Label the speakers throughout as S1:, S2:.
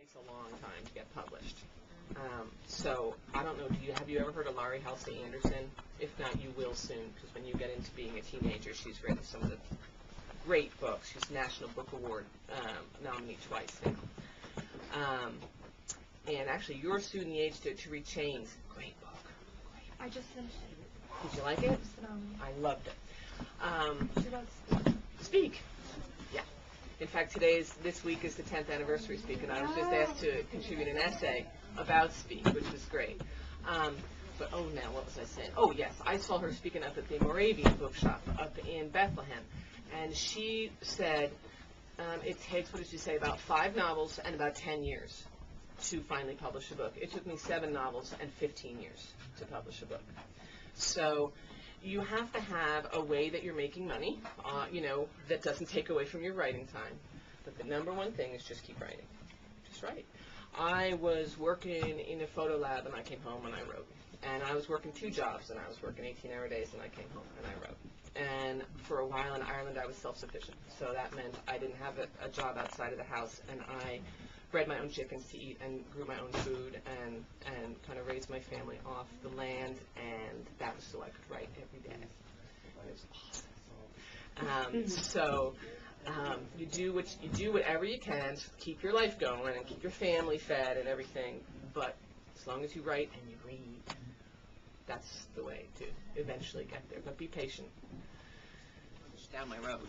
S1: takes a long time to get published. So I don't know, have you ever heard of Laurie Halsey Anderson? If not, you will soon, because when you get into being a teenager, she's written some of the great books. She's National Book Award nominee twice now. And actually, you're soon the age to read Chains. Great book. Great.
S2: I just finished it.
S1: Did you like it? I loved it.
S2: She wrote
S1: Speak. Yeah. In fact, this week is the 10th anniversary Speak, and I was just asked to contribute an essay about Speak, which was great. But now what was I saying? Oh yes, I saw her speaking up at the Moravian bookshop up in Bethlehem, and she said it takes, what did she say, about 5 novels and about 10 years to finally publish a book. It took me 7 novels and 15 years to publish a book. So you have to have a way that you're making money, that doesn't take away from your writing time. But the number one thing is just keep writing. Just write. I was working in a photo lab, and I came home and I wrote. And I was working 2 jobs, and I was working 18-hour days, and I came home and I wrote. And for a while in Ireland, I was self-sufficient. So that meant I didn't have a job outside of the house, and I bred my own chickens to eat and grew my own food and kind of raised my family off the land, and that was so I could write every day. It was awesome. You do whatever you can to keep your life going and keep your family fed and everything, but as long as you write and you read, that's the way to eventually get there. But be patient. Down my road.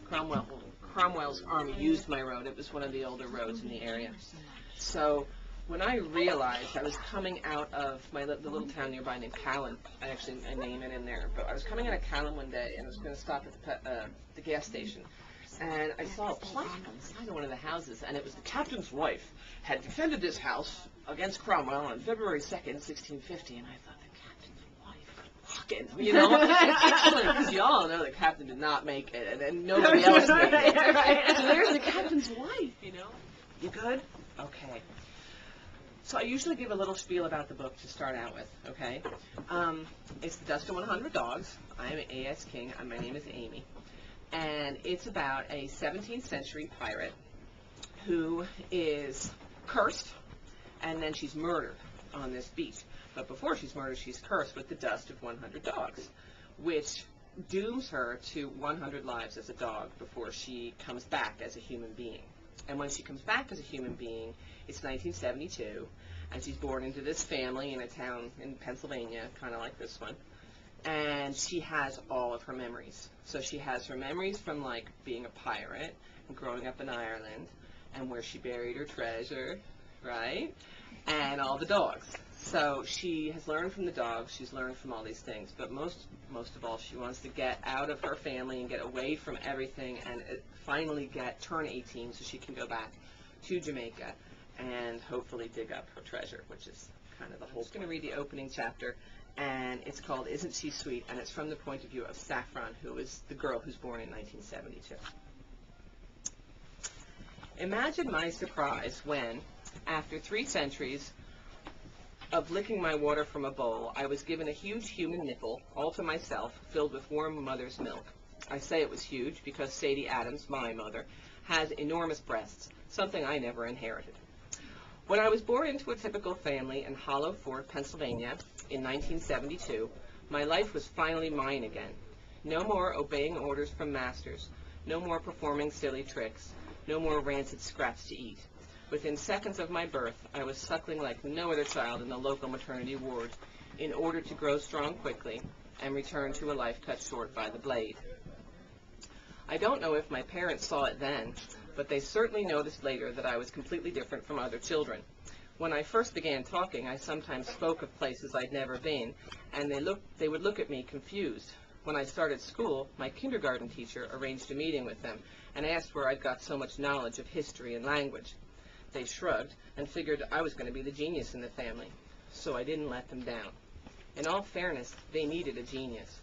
S1: Cromwell's army used my road. It was one of the older roads in the area. So when I realized I was coming out of the little town nearby named Callan, I name it in there, but I was coming out of Callan one day and I was going to stop at the gas station. And I saw a plaque on the side of one of the houses, and it was the captain's wife had defended this house against Cromwell on February 2nd, 1650, and I thought, because you all know the captain did not make it, and then nobody else made it. So there's the captain's wife, You good? Okay. So I usually give a little spiel about the book to start out with, okay? It's The Dust of 100 Dogs. I am A.S. King, and my name is Amy. And it's about a 17th century pirate who is cursed, and then she's murdered on this beach. But before she's murdered, she's cursed with the dust of 100 dogs, which dooms her to 100 lives as a dog before she comes back as a human being. And when she comes back as a human being, it's 1972, and she's born into this family in a town in Pennsylvania, kind of like this one. And she has all of her memories. So she has her memories from, like, being a pirate and growing up in Ireland and where she buried her treasure, right? And all the dogs. So she has learned from the dogs, she's learned from all these things, but most of all, she wants to get out of her family and get away from everything and finally turn 18 so she can go back to Jamaica and hopefully dig up her treasure, which is kind of the whole. I'm just going to read the opening chapter, and it's called Isn't She Sweet? And it's from the point of view of Saffron, who is the girl who's born in 1972. Imagine my surprise when, after 3 centuries of licking my water from a bowl, I was given a huge human nipple, all to myself, filled with warm mother's milk. I say it was huge because Sadie Adams, my mother, has enormous breasts, something I never inherited. When I was born into a typical family in Hollow Fort, Pennsylvania, in 1972, my life was finally mine again. No more obeying orders from masters, no more performing silly tricks, no more rancid scraps to eat. Within seconds of my birth, I was suckling like no other child in the local maternity ward in order to grow strong quickly and return to a life cut short by the blade. I don't know if my parents saw it then, but they certainly noticed later that I was completely different from other children. When I first began talking, I sometimes spoke of places I'd never been, and they would look at me confused. When I started school, my kindergarten teacher arranged a meeting with them and asked where I'd got so much knowledge of history and language. They shrugged and figured I was going to be the genius in the family, so I didn't let them down. In all fairness, they needed a genius.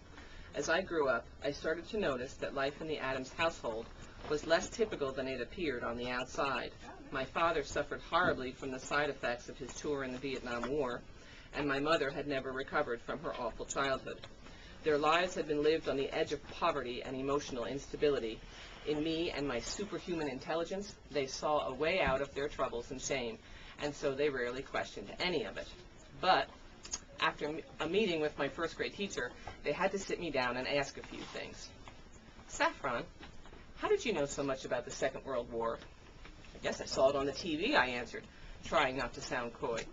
S1: As I grew up, I started to notice that life in the Adams household was less typical than it appeared on the outside. My father suffered horribly from the side effects of his tour in the Vietnam War, and my mother had never recovered from her awful childhood. Their lives had been lived on the edge of poverty and emotional instability, In me and my superhuman intelligence, they saw a way out of their troubles and shame, and so they rarely questioned any of it. But after a meeting with my first grade teacher, they had to sit me down and ask a few things. Saffron, how did you know so much about the Second World War? I guess I saw it on the TV, I answered, trying not to sound coy.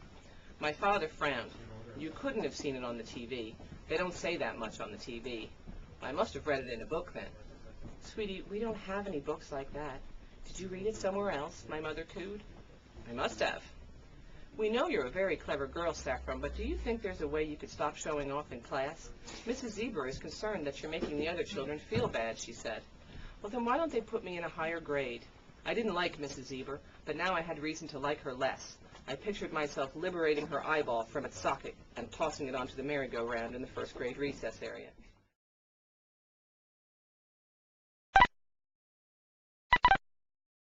S1: My father frowned. You couldn't have seen it on the TV. They don't say that much on the TV. I must have read it in a book then. Sweetie, we don't have any books like that. Did you read it somewhere else? My mother cooed. I must have. We know you're a very clever girl, Saffron, but do you think there's a way you could stop showing off in class? Mrs. Zebra is concerned that you're making the other children feel bad, she said. Well, then why don't they put me in a higher grade? I didn't like Mrs. Zebra, but now I had reason to like her less. I pictured myself liberating her eyeball from its socket and tossing it onto the merry-go-round in the first grade recess area.